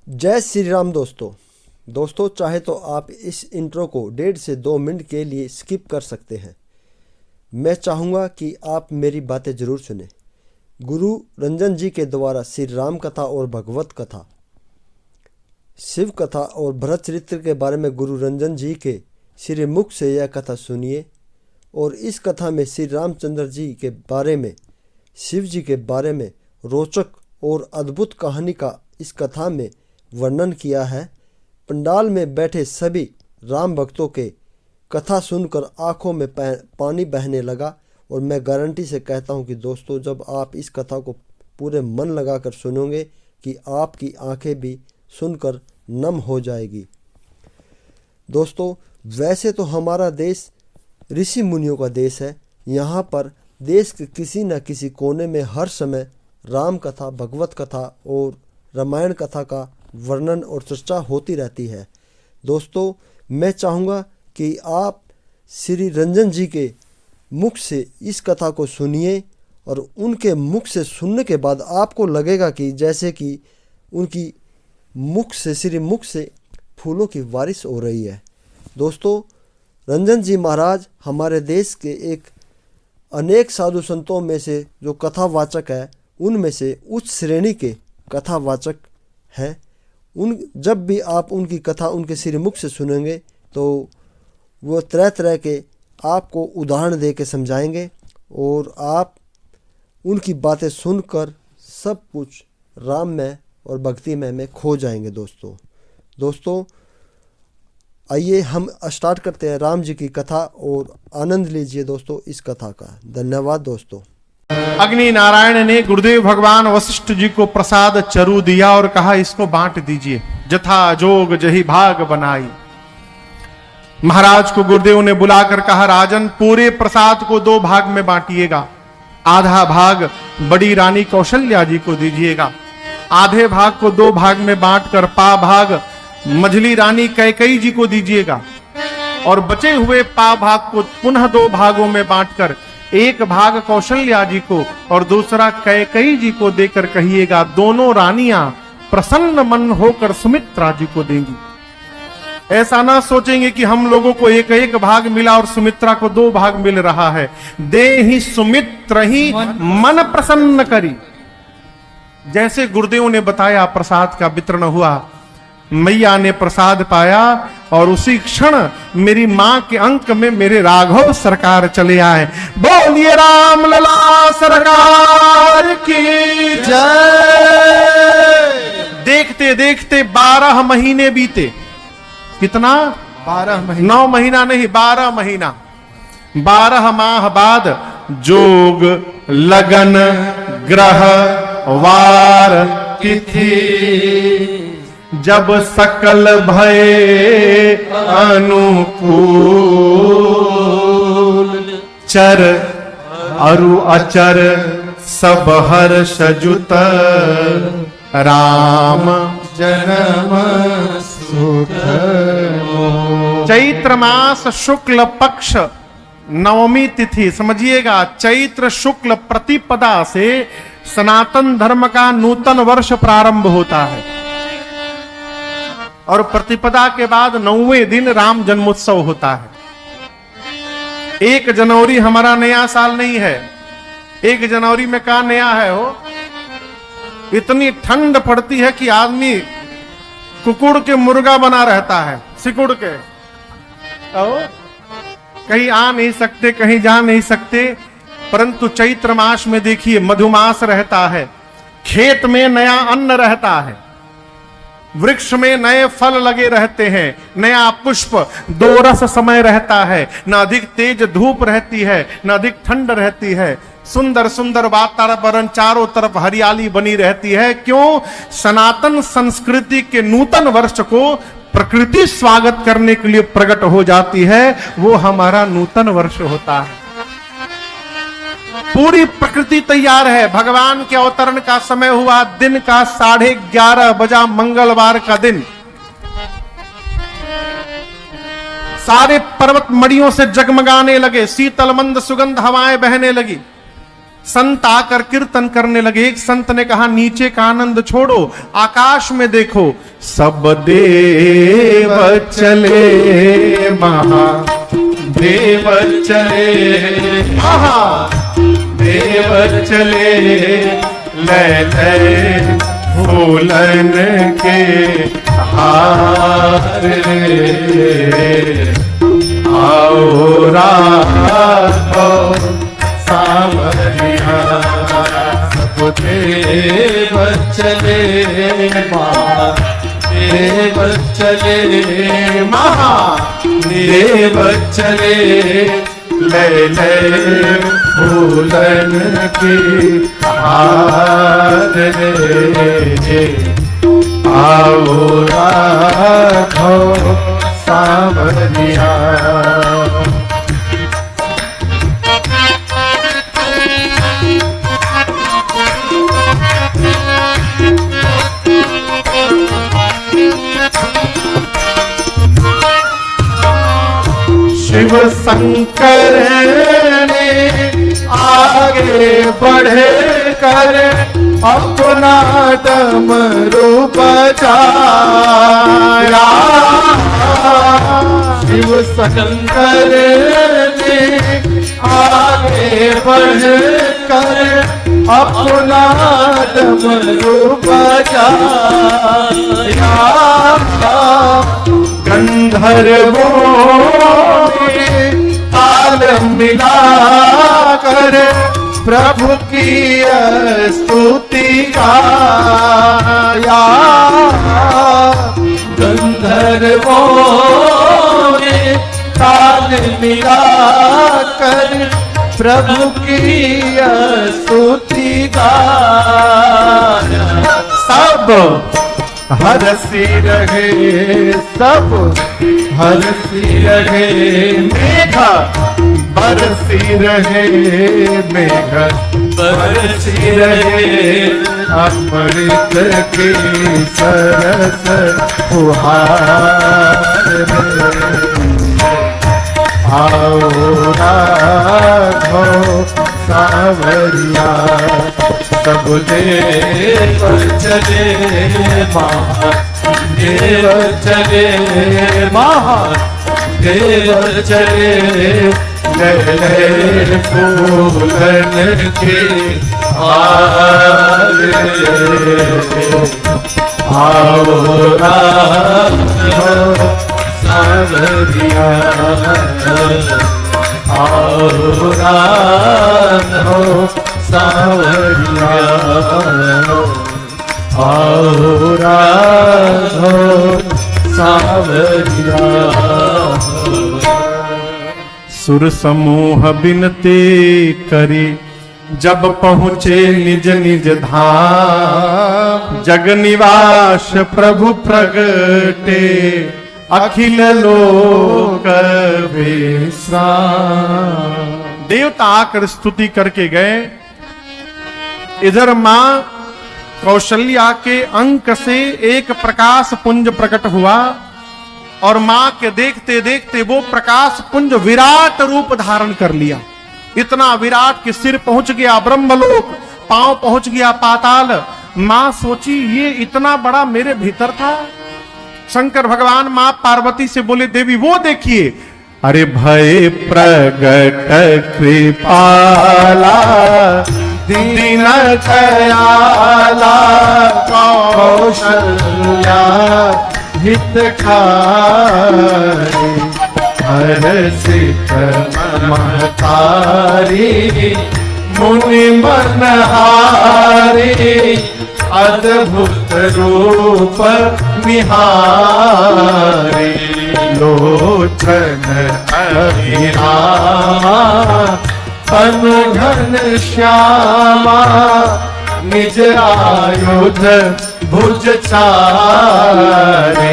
जय श्री राम दोस्तों चाहे तो आप इस इंट्रो को 1.5 से 2 मिनट के लिए स्किप कर सकते हैं। मैं चाहूँगा कि आप मेरी बातें ज़रूर सुने। गुरु रंजन जी के द्वारा श्री राम कथा और भगवत कथा, शिव कथा और भरत चरित्र के बारे में गुरु रंजन जी के श्री मुख से यह कथा सुनिए। और इस कथा में श्री रामचंद्र जी के बारे में, शिव जी के बारे में रोचक और अद्भुत कहानी का इस कथा में वर्णन किया है। पंडाल में बैठे सभी राम भक्तों के कथा सुनकर आंखों में पानी बहने लगा। और मैं गारंटी से कहता हूं कि दोस्तों, जब आप इस कथा को पूरे मन लगाकर सुनोगे कि आपकी आंखें भी सुनकर नम हो जाएगी। दोस्तों, वैसे तो हमारा देश ऋषि मुनियों का देश है। यहाँ पर देश के किसी न किसी कोने में हर समय राम कथा, भगवत कथा और रामायण कथा का वर्णन और चर्चा होती रहती है। दोस्तों, मैं चाहूँगा कि आप श्री रंजन जी के मुख से इस कथा को सुनिए और उनके मुख से सुनने के बाद आपको लगेगा कि जैसे कि उनकी मुख से, श्री मुख से फूलों की बारिश हो रही है। दोस्तों, रंजन जी महाराज हमारे देश के एक अनेक साधु संतों में से जो कथावाचक है, उनमें से उच्च श्रेणी के कथावाचक हैं। जब भी आप उनकी कथा उनके श्रीमुख से सुनेंगे तो वो तरह तरह के आपको उदाहरण दे के समझाएंगे और आप उनकी बातें सुनकर सब कुछ राममय और भक्तिमय में खो जाएंगे। दोस्तों आइए हम स्टार्ट करते हैं राम जी की कथा और आनंद लीजिए दोस्तों इस कथा का। धन्यवाद दोस्तों। अग्नि नारायण ने गुरुदेव भगवान वशिष्ठ जी को प्रसाद चरु दिया और कहा इसको बांट दीजिए। जथा जोग जही भाग बनाई। महाराज को गुरुदेव ने बुलाकर कहा, राजन पूरे प्रसाद को 2 भाग में बांटिएगा। आधा भाग बड़ी रानी कौशल्या जी को दीजिएगा। आधे भाग को 2 भाग में बांटकर पा भाग मझली रानी कैकेयी जी को दीजिएगा। और बचे हुए पा भाग को पुनः 2 भागों में बांटकर एक भाग कौशल्या जी को और दूसरा कैकेयी जी को देकर कहिएगा, दोनों रानियां प्रसन्न मन होकर सुमित्रा जी को देंगी। ऐसा ना सोचेंगे कि हम लोगों को एक भाग मिला और सुमित्रा को 2 भाग मिल रहा है। दे ही सुमित्र ही मन प्रसन्न करी। जैसे गुरुदेव ने बताया प्रसाद का वितरण हुआ, मैया ने प्रसाद पाया और उसी क्षण मेरी मां के अंक में मेरे राघव सरकार चले आए। बोलिए राम लला सरकार की जय। देखते देखते 12 महीने बीते। कितना? 12 महीने। 9 महीना नहीं, 12 महीना। 12 माह बाद जोग लगन ग्रह वार तिथि जब सकल भय अनुकूल चर अरु अचर सब हर्ष जुत राम जन्म सुख। चैत्र मास शुक्ल पक्ष नवमी तिथि, समझिएगा, चैत्र शुक्ल प्रतिपदा से सनातन धर्म का नूतन वर्ष प्रारंभ होता है और प्रतिपदा के बाद 9वें दिन राम जन्मोत्सव होता है। 1 जनवरी हमारा नया साल नहीं है। 1 जनवरी में क्या नया है हो? इतनी ठंड पड़ती है कि आदमी कुकुड़ के मुर्गा बना रहता है, सिकुड़ के। कहीं आ नहीं सकते, कहीं जा नहीं सकते। परंतु चैत्र मास में देखिए मधुमास रहता है, खेत में नया अन्न रहता है, वृक्ष में नए फल लगे रहते हैं, नया पुष्प, 2 रस समय रहता है, न अधिक तेज धूप रहती है, न अधिक ठंड रहती है। सुंदर सुंदर वातावरण, चारों तरफ हरियाली बनी रहती है। क्यों? सनातन संस्कृति के नूतन वर्ष को प्रकृति स्वागत करने के लिए प्रकट हो जाती है। वो हमारा नूतन वर्ष होता है। पूरी प्रकृति तैयार है। भगवान के अवतरण का समय हुआ, दिन का 11:30 बजा, मंगलवार का दिन। सारे पर्वत मड़ियों से जगमगाने लगे, शीतल मंद सुगंध हवाएं बहने लगी। संत आकर कीर्तन करने लगे। एक संत ने कहा नीचे का आनंद छोड़ो, आकाश में देखो, सब देव चले महादेव चले, महादेव चले, ले फूलन के हार रे, आओ राघो सावरिया, सब देव चले महादेव चले, महादेव चले, ले फूलन की हार रे, आओ राघो सावरिया। शिव शंकर ने आगे बढ़े कर अपना डमरू बजाया, शिव शंकर ने आगे बढ़ कर अपना डमरू बजाया, गंधर्वों ने ताल मिला कर प्रभु की स्तुति गाया, गंधर्वों ने ताल मिला कर प्रभु की स्तुति गाया, सब हरसी रहे, सब हरसी रहे, मेघ बरसी रहे, मेघ बरसी रहे, अमृत की सरस फुहार रे, आओ राघो सावरिया, सब देव चले महादेव चले, महादेव चले, ले फूलन के हार रे, आओ राघो सावरिया, आओ राघो सावरिया, आओ राघो सावरिया। सुर समूह बिनती करी जब पहुँचे निज निज धाम, जग निवास प्रभु प्रगटे अखिल लोक विश्राम। देवता आकर स्तुति करके गए। इधर मां कौशल्या के अंक से एक प्रकाश पुंज प्रकट हुआ और मां के देखते देखते वो प्रकाश पुंज विराट रूप धारण कर लिया। इतना विराट कि सिर पहुंच गया ब्रह्मलोक, पांव पहुंच गया पाताल। मां सोची ये इतना बड़ा मेरे भीतर था। शंकर भगवान मां पार्वती से बोले देवी वो देखिए। अरे भय प्रगट कृपाला दीन दयाला कौशल्या हितकारी हर्षित महतारी मुनि मनहारी अद्भुत रूप निहारी लोचन अभिरामा अनुघन श्यामा निज आयुध भुज चारे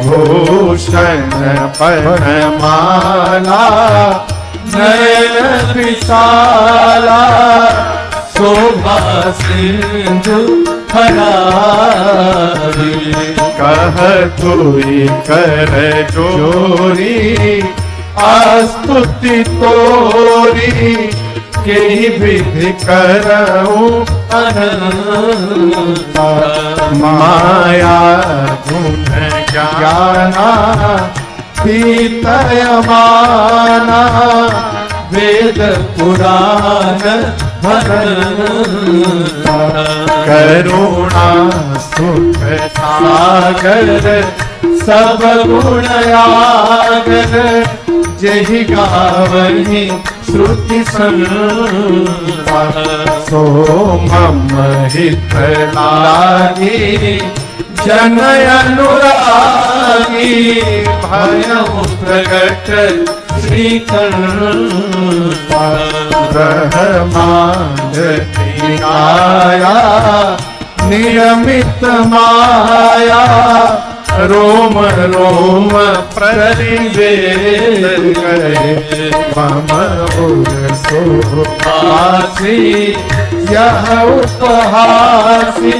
भूषण परमाला नयन विशाला शोभा सिंधु हरारी कह कोई कर जोरी आस्तुति तोरी के विधि करऊं अनंता, माया गुण ज्ञाना पीतयमाना, वेद पुराण भरता, करुणा सुख सागर सब गुण आगर, जहि गावहि श्रुति संता, सो मम हित लागी जनय अनुरागी, भयउ प्रगट श्रीकंता, ब्रह्मांड आया नियमित माया, रोम रोम प्रतिवेद करे, मम उर सुहासी यह उपहासी,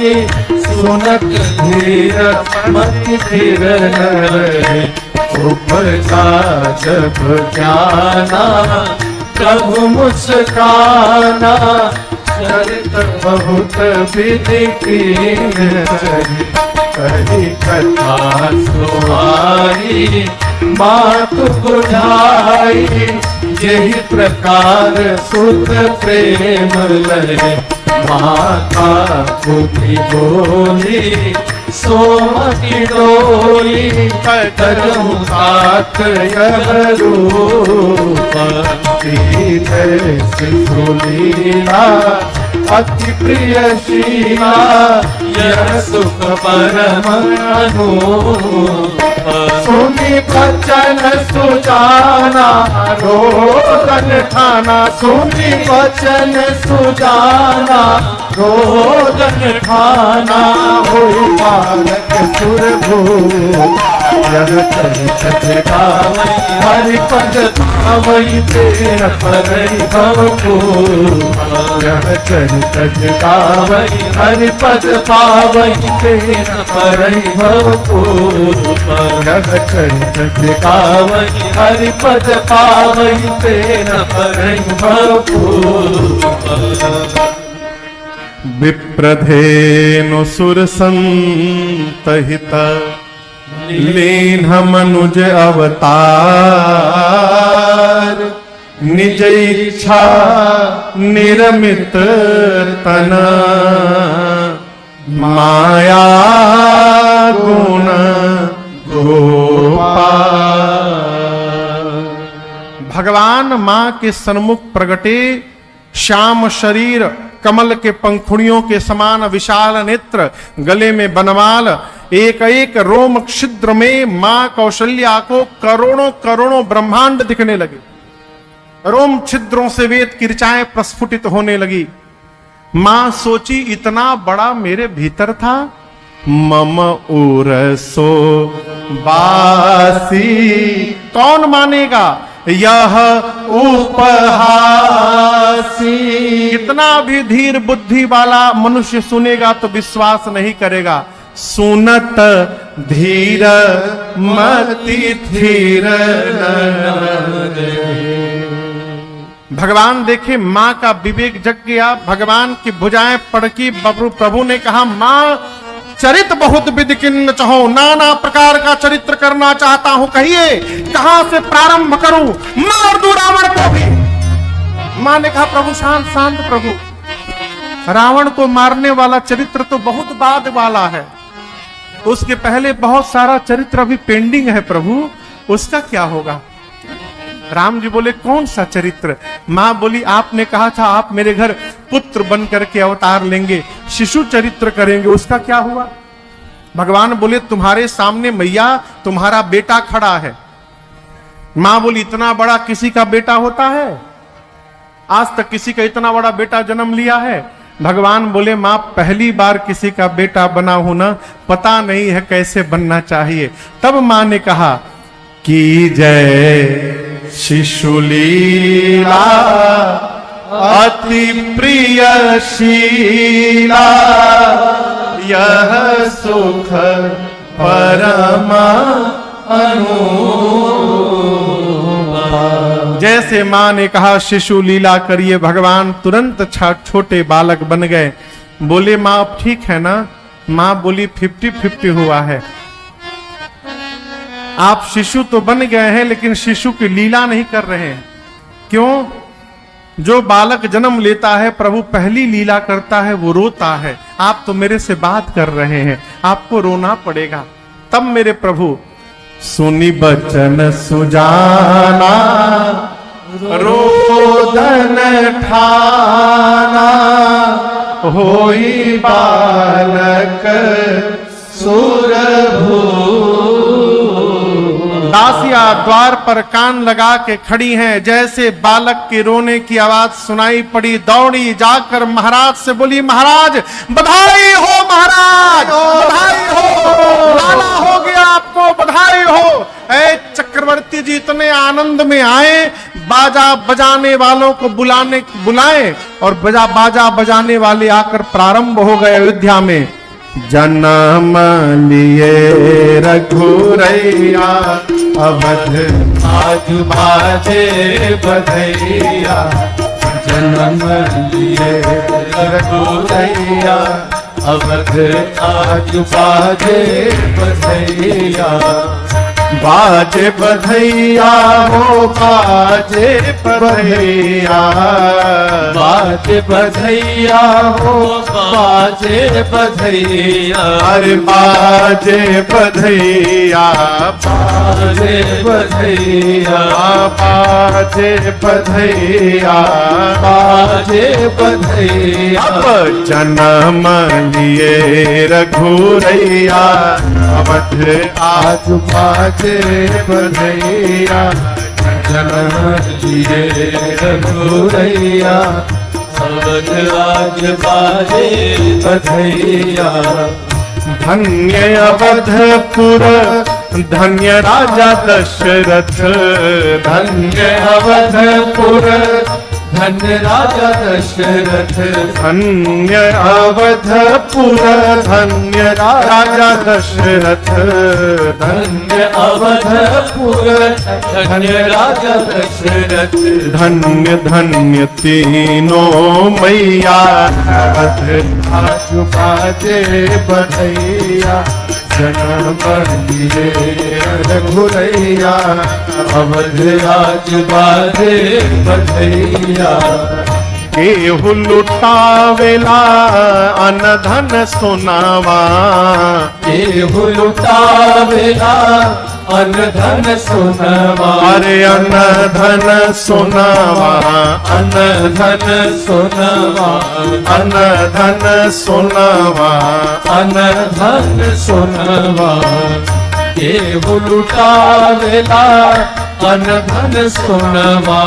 सुनत धीर मति धीर नरे, उपजा जब ज्ञाना प्रभु मुस्काना, चरित बहुत विधि कीन चरी, कही कथा सुहाई मातु बुझाई, यही प्रकार सुत प्रेम लय, माता पुति बोली सोमति डोली, करहु साथ यह रूप, शिशु लीला अति प्रिय शीला, यह सुख परम अनूप, सुनि बचन सुजाना रोदन ठाना, सुनि बचन सुजाना रोदन ठाना, होई बालक सुरभूप, यह चरित गावै हरि पद पावै, तेरा परई भवभूप, यह चरित गावै हरि पद पावै, तेरा परई भवभूप, यह चरित गावै हरि पद पावै, तेरा परई भवभूप। विप्रधेनु सुरसंतहित लीन मनुज अवतार, निज इच्छा निरमित तन, माया गुण गोपाल। भगवान मां के सन्मुख प्रगटे, श्याम शरीर, कमल के पंखुड़ियों के समान विशाल नेत्र, गले में बनमाल, एक एक रोम छिद्र में मां कौशल्या को करोड़ों करोड़ों ब्रह्मांड दिखने लगे। रोम छिद्रों से वेद की ऋचाएं प्रस्फुटित होने लगी। मां सोची इतना बड़ा मेरे भीतर था, मम उरसो बासी, कौन मानेगा यह उपहासी। कितना भी धीर बुद्धि वाला मनुष्य सुनेगा तो विश्वास नहीं करेगा। सुनत धीर मति धीर, भगवान देखे मां का विवेक जग गया। भगवान की भुजाएं पड़की। प्रभु ने कहा, मां चरित बहुत विधि किन्न चाहो, नाना प्रकार का चरित्र करना चाहता हूं, कहिए कहां से प्रारंभ करूं, मार दूं रावण को भी। मां ने कहा, प्रभु शांत शांत प्रभु, रावण को मारने वाला चरित्र तो बहुत बाद वाला है, उसके पहले बहुत सारा चरित्र अभी पेंडिंग है प्रभु, उसका क्या होगा। राम जी बोले, कौन सा चरित्र। मां बोली, आपने कहा था आप मेरे घर पुत्र बन करके अवतार लेंगे, शिशु चरित्र करेंगे, उसका क्या हुआ। भगवान बोले, तुम्हारे सामने मैया तुम्हारा बेटा खड़ा है। मां बोली, इतना बड़ा किसी का बेटा होता है, आज तक किसी का इतना बड़ा बेटा जन्म लिया है। भगवान बोले, मां पहली बार किसी का बेटा बना हूं ना, पता नहीं है कैसे बनना चाहिए। तब मां ने कहा कि जय शिशुलीला अति प्रिय शीला, यह सुख परम अनुपम। जैसे माँ ने कहा शिशु लीला करिए, भगवान तुरंत छोटे बालक बन गए। बोले माँ अब ठीक है ना? माँ बोली 50-50 हुआ है। आप शिशु तो बन गए हैं लेकिन शिशु की लीला नहीं कर रहे हैं। क्यों? जो बालक जन्म लेता है प्रभु पहली लीला करता है वो रोता है। आप तो मेरे से बात कर रहे हैं, आपको रोना पड़ेगा। तब मेरे प्रभु सुनी बचन सुजाना रोदन ठाना, होई बालक सुरभू। दासिया द्वार पर कान लगा के खड़ी हैं। जैसे बालक के रोने की आवाज सुनाई पड़ी, दौड़ी जाकर महाराज से बोली, महाराज बधाई हो, महाराज बधाई हो, लाला हो गया आपको, बधाई हो। ऐ चक्रवर्ती जी इतने आनंद में आए, बाजा बजाने वालों को बुलाए और बाजा बजाने वाले आकर प्रारंभ हो गए अयोध्या में। जन्म लिए रघुरैया, अवध आज बाजे बधैया। जन्म लिए रघुरैया, अवध आज बाजे बधैया। बाजे बधैया हो बाजे बधैया, बाजे बधैया हो बाजे बधैया। अरे बाजे बधैया, बाजे बधैया, बाजे बधैया, बाजे बधैया। अब जन्म लिए रघुरैया, अवध आज बाजे बधैया। जन्म लिए रघुरैया, अवध आज बाजे बधैया। धन्य अवधपुर धन्य राजा दशरथ, धन्य अवधपुर धन्य राजा दशरथ। धन्य अवधपुर धन्य राजा दशरथ, धन्य अवधपुर धन्य राजा दशरथ। धन्य धन्य तीनों मैया, अवध आज बाजे बधैया। जन्म लिए रघुरैया, अवध आज बाजे बधैया। केहू लुटावेला अनधन सोनावा, केहू लुटावेला अनधन सोनावा। अरे अनधन सोनावा, अनधन सोनावा, अनधन सोनावा, अनधन सोनावा। केहू लुटावेला अनधन सोनावा,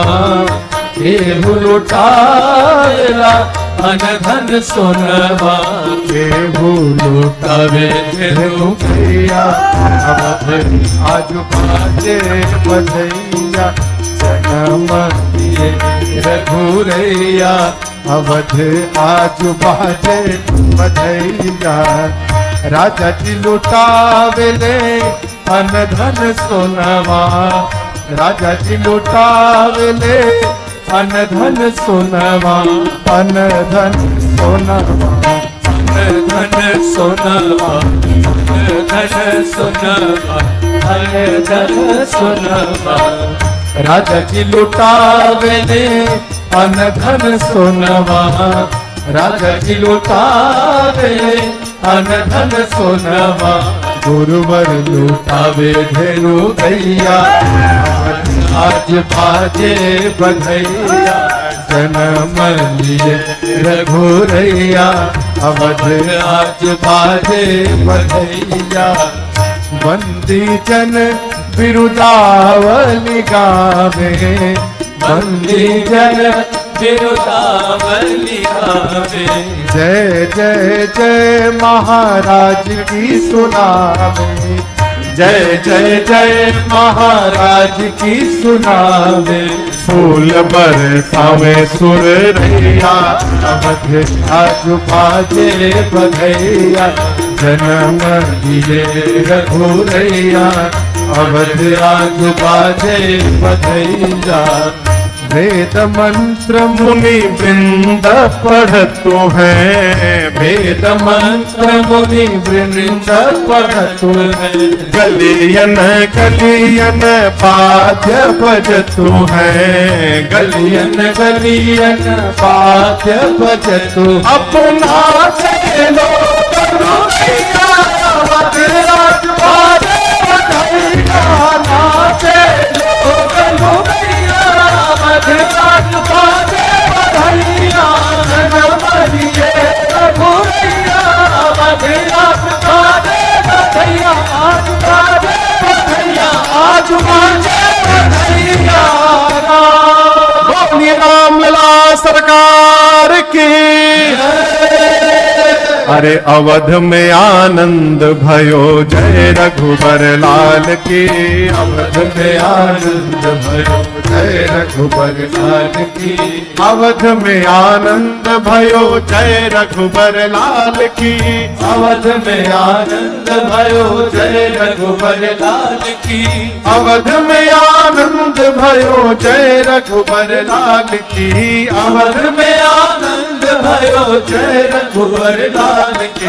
केहू लुटावेला अनधन सोनावा। केहू लुटावे रघुरैया, अवध आज बाजे बधैया। जन्म लिए रघुरैया, अवध आज बाजे बधैया। राजा जी लुटावेले अनधन सोनावा, राजा जी लुटावेले अनधन सोनावा। अनधन सोनावा, अनधन सोनावा, अनधन सोनावा, अनधन सोनावा। राजा जी लुटावेले अनधन सोनावा, राजा जी लुटावेले अनधन सोनावा। गुरुवर लुटावे ढेरू गैया, आज बाजे बधैया। जन्म लिए रघुरैया, अवध आज बाजे बधैया। बंदी जन बिरुदावली गावे, बंदी जन बिरुदावली गावे। जय जय जय महाराज की सुनावे, जय जय जय महाराज की सुनावे। फूल बरसावे सुरैया, अवध आज बाजे बधैया। जन्म दिए रघुरैया, अवध राज बाजे बधैया। वेद मंत्र मुनि वृंद पढ़तु है, वेद मंत्र मुनि वृंद पढ़तु है। गलियन गलियन पाद्य बजतु है, गलियन गलियन पाद्य बजतु। अपना चलो कन्हैया, अवध राज बाजे बधैया। नाचे लोग कन्हैया, अवध राज बाजे बधैया। जन्म दिए रघुरैया, अवध राज बाजे बधैया। आज बाजे बधैया, आज बाजे बधैया। बोलिए राम लला सरकार की। अरे अवध में आनंद भयो, जय रघुबर लाल की। अवध में आनंद भयो, जय रघुबर लाल की। अवध में आनंद भयो, जय रघुबर लाल की। अवध में आनंद भयो, जय रघुबर लाल की। अवध में आनंद भयो, जय रघुबर लाल की। अवध में आनंद भयो, जय रघुबर लाल की।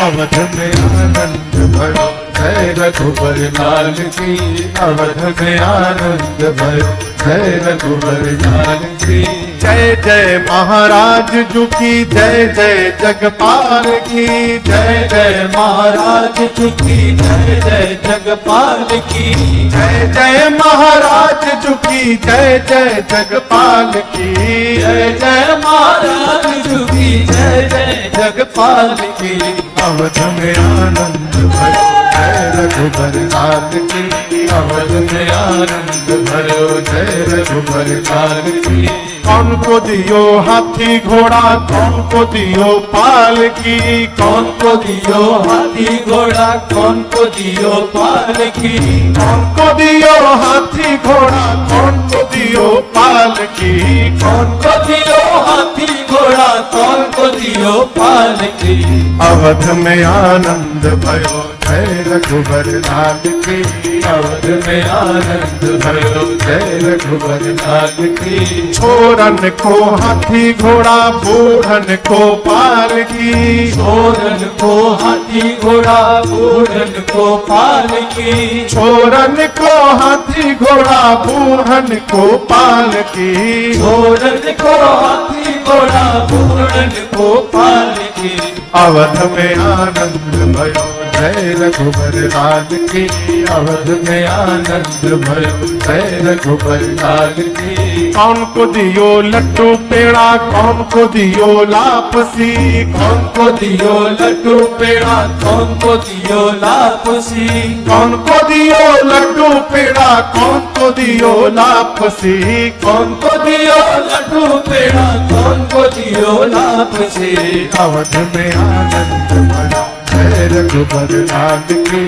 अवध में आनंद भयो, जय रघुबर लाल की। अवध में आनंद भयो, जय रघुबर लाल की। जय जय महाराज जू की, जय जय जगपाल की। जय जय महाराज की, जय जय जगपाल की। जय जय महाराज जू की, जय जय जगपाल की। जय जय महाराज की, जय जय जगपाल की। अवध में आनंद भयो, जय रघुबर लाल की। अवध में आनंद भयो, जय रघुबर लाल की। कौन को दियो हाथी घोड़ा, कौन को दियो पाल की। कौन को दियो हाथी घोड़ा, कौन को दियो पाल की। कौन को दियो हाथी घोड़ा, कौन को दियो पाल की। कौन को दियो हाथी घोड़ा, कौन को दियो पाल की। अवध में आनंद भयो, जय रघुबर लाल की। अवध में आनंद भयो, जय रघुबर लाल की। छोरन को हाथी घोड़ा, बूढ़न को पाल की। छोरन को हाथी घोड़ा, बूढ़न को पाल की। छोरन को हाथी घोड़ा, बूढ़न को पाल की। छोरन को हाथी घोड़ा, बूढ़न को पाल की। अवध में आनंद भयो, जय रघुबर लाल की। अवध में आनंद भयो, जय रघुबर लाल की। कौन को दियो लड्डू पेड़ा, कौन को दियो लापसी। कौन को दियो लड्डू पेड़ा, कौन को दियो लापसी। कौन को दियो लड्डू पेड़ा, कौन को दियो लापसी। कौन को दियो लड्डू पेड़ा, कौन को दियो लापसी। अवध में आनंद भयो, जय रघुबर लाल की।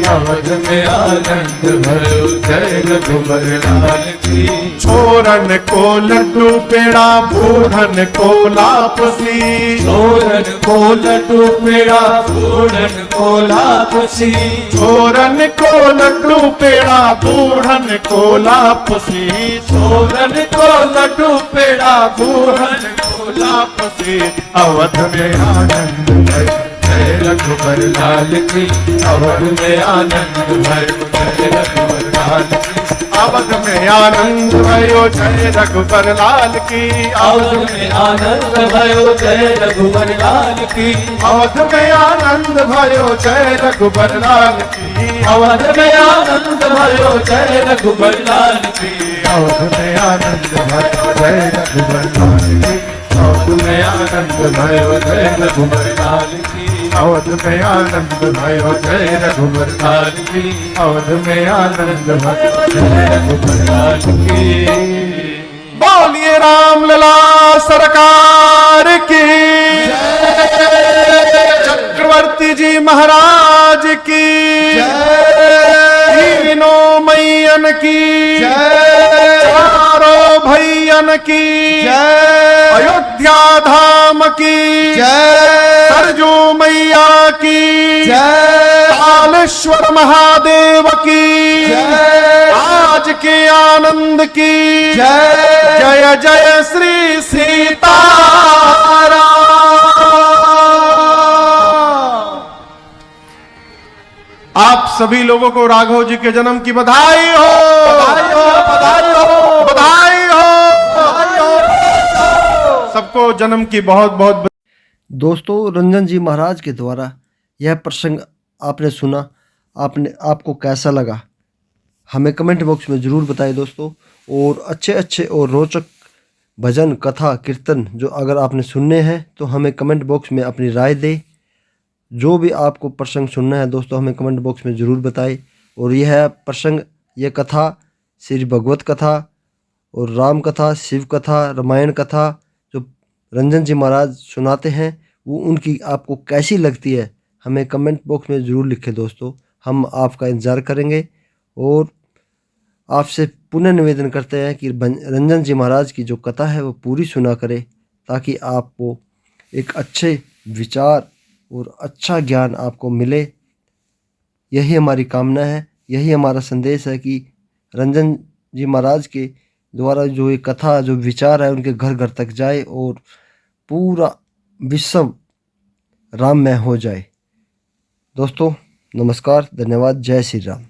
अवध में आनंद भयो, जय रघुबर लाल की। छोरन को लड्डू पेड़ा, बूढ़न को लापसी। छोरन को लड्डू पेड़ा, बूढ़न को लापसी। छोरन को लड्डू पेड़ा, बूढ़न को लापसी। छोरन को लड्डू पेड़ा, बूढ़न को लापसी। अवध में आनंद भयो, जय रघुबर लाल की। अवध में आनंद भयो, जय रघुबर लाल की। अवध में आनंद भयो, जय रघुबर लाल की। अवध में आनंद भयो, जय रघुबर लाल की। अवध में आनंद भयो, जय रघुबर लाल की। अवध में आनंद भयो, जय रघुबर लाल की। अवध में आनंद भयो, जय रघुबर लाल की। अवध में आनंद भयो, जय रघुबर लाल की। अवध में आनंद भयो, जय रघुबर लाल की। अवध में आनंद भयो, जय रघुबर लाल की। बोलिए राम लला सरकार की। चक्रवर्ती जी महाराज की। तीनों मैयन की। चारों भैयन की। अयोध्या धाम की जय सरजू मैया की जय कालेश्वर महादेव की जय आज के आनंद की जय जय जय श्री सीताराम। आप सभी लोगों को राघव जी के जन्म की बधाई हो, बधाई हो, बधाई हो, बधाई हो, सबको जन्म की बहुत बहुत दोस्तों, रंजन जी महाराज के द्वारा यह प्रसंग आपने सुना, आपको कैसा लगा हमें कमेंट बॉक्स में ज़रूर बताएं दोस्तों। और अच्छे अच्छे और रोचक भजन कथा कीर्तन जो अगर आपने सुनने हैं तो हमें कमेंट बॉक्स में अपनी राय दें। जो भी आपको प्रसंग सुनना है दोस्तों हमें कमेंट बॉक्स में ज़रूर बताएं। और यह प्रसंग, यह कथा श्री भगवत कथा और राम कथा, शिव कथा, रामायण कथा जो रंजन जी महाराज सुनाते हैं वो उनकी आपको कैसी लगती है हमें कमेंट बॉक्स में ज़रूर लिखें दोस्तों। हम आपका इंतज़ार करेंगे और आपसे पुनः निवेदन करते हैं कि रंजन जी महाराज की जो कथा है वो पूरी सुना करें ताकि आपको एक अच्छे विचार और अच्छा ज्ञान आपको मिले। यही हमारी कामना है, यही हमारा संदेश है कि रंजन जी महाराज के द्वारा जो ये कथा, जो विचार है उनके घर घर तक जाए और पूरा विश्व राममय हो जाए। दोस्तों नमस्कार, धन्यवाद, जय श्री राम।